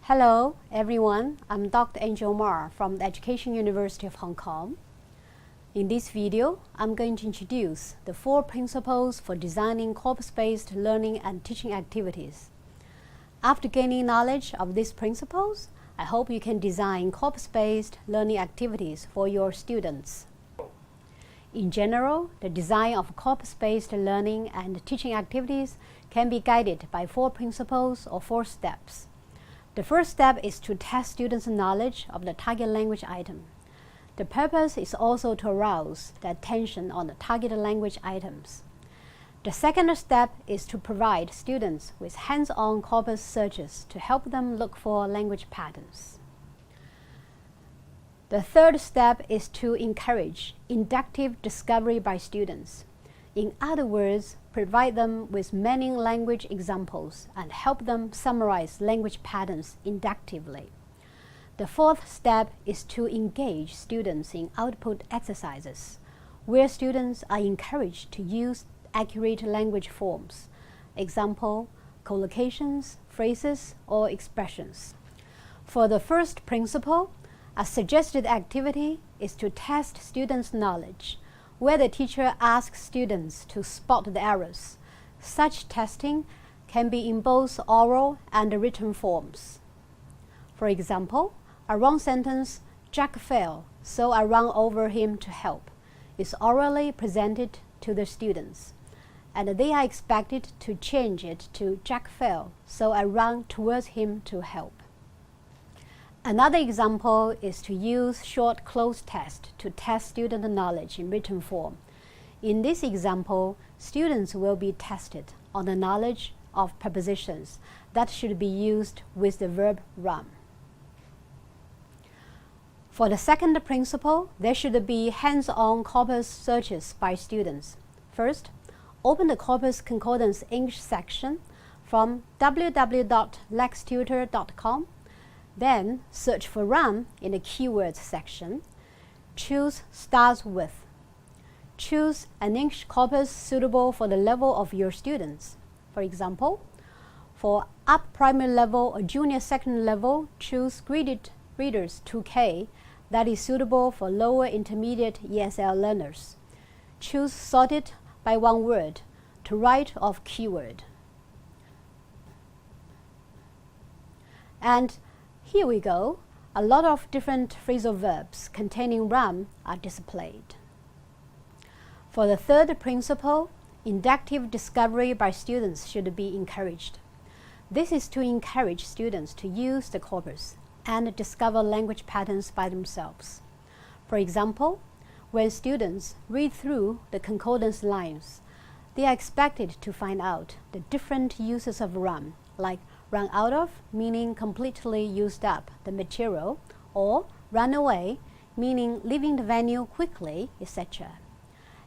Hello everyone, I'm Dr. Angel Ma from the Education University of Hong Kong. In this video, I'm going to introduce the 4 principles for designing corpus-based learning and teaching activities. After gaining knowledge of these principles, I hope you can design corpus-based learning activities for your students. In general, the design of corpus-based learning and teaching activities can be guided by 4 principles or 4 steps. The first step is to test students' knowledge of the target language item. The purpose is also to arouse the attention on the target language items. The second step is to provide students with hands-on corpus searches to help them look for language patterns. The third step is to encourage inductive discovery by students. In other words, provide them with many language examples and help them summarize language patterns inductively. The fourth step is to engage students in output exercises, where students are encouraged to use accurate language forms, example, collocations, phrases, or expressions. For the first principle, a suggested activity is to test students' knowledge, where the teacher asks students to spot the errors. Such testing can be in both oral and written forms. For example, a wrong sentence, "Jack fell, so I ran over him to help," is orally presented to the students, and they are expected to change it to "Jack fell, so I ran towards him to help." Another example is to use short cloze test to test student knowledge in written form. In this example, students will be tested on the knowledge of prepositions that should be used with the verb run. For the second principle, there should be hands-on corpus searches by students. First, open the Corpus Concordance English section from www.lextutor.com. Then, search for run in the keywords section. Choose starts with. Choose an English corpus suitable for the level of your students. For example, for up primary level or junior secondary level, choose Graded Readers 2K that is suitable for lower intermediate ESL learners. Choose sorted by one word to right of keyword. And here we go. A lot of different phrasal verbs containing run are displayed. For the third principle, inductive discovery by students should be encouraged. This is to encourage students to use the corpus and discover language patterns by themselves. For example, when students read through the concordance lines, they are expected to find out the different uses of run, like run out of, meaning completely used up the material, or run away, meaning leaving the venue quickly, etc.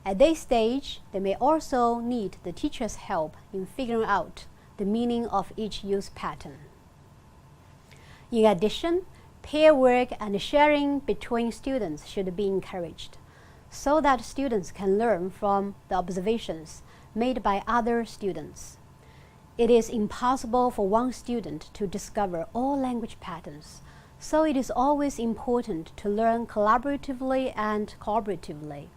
At this stage, they may also need the teacher's help in figuring out the meaning of each use pattern. In addition, pair work and sharing between students should be encouraged, so that students can learn from the observations made by other students. It is impossible for one student to discover all language patterns, so it is always important to learn collaboratively and cooperatively.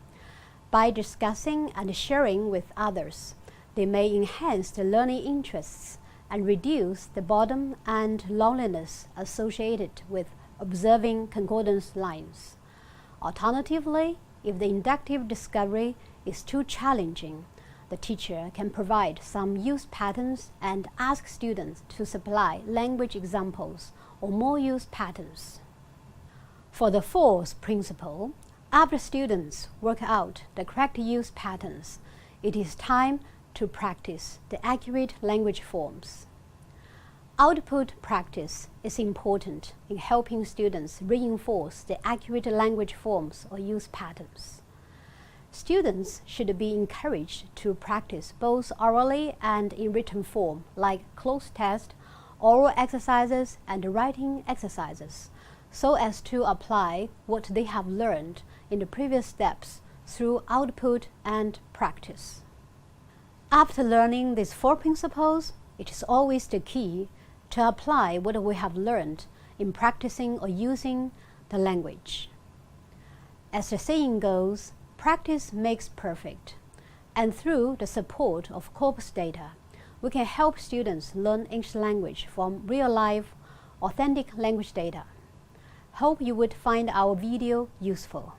By discussing and sharing with others, they may enhance the learning interests and reduce the boredom and loneliness associated with observing concordance lines. Alternatively, if the inductive discovery is too challenging, the teacher can provide some use patterns and ask students to supply language examples or more use patterns. For the fourth principle, after students work out the correct use patterns, it is time to practice the accurate language forms. Output practice is important in helping students reinforce the accurate language forms or use patterns. Students should be encouraged to practice both orally and in written form, like cloze test, oral exercises, and writing exercises, so as to apply what they have learned in the previous steps through output and practice. After learning these 4 principles, it is always the key to apply what we have learned in practicing or using the language. As the saying goes, practice makes perfect, and through the support of corpus data, we can help students learn English language from real-life, authentic language data. Hope you would find our video useful.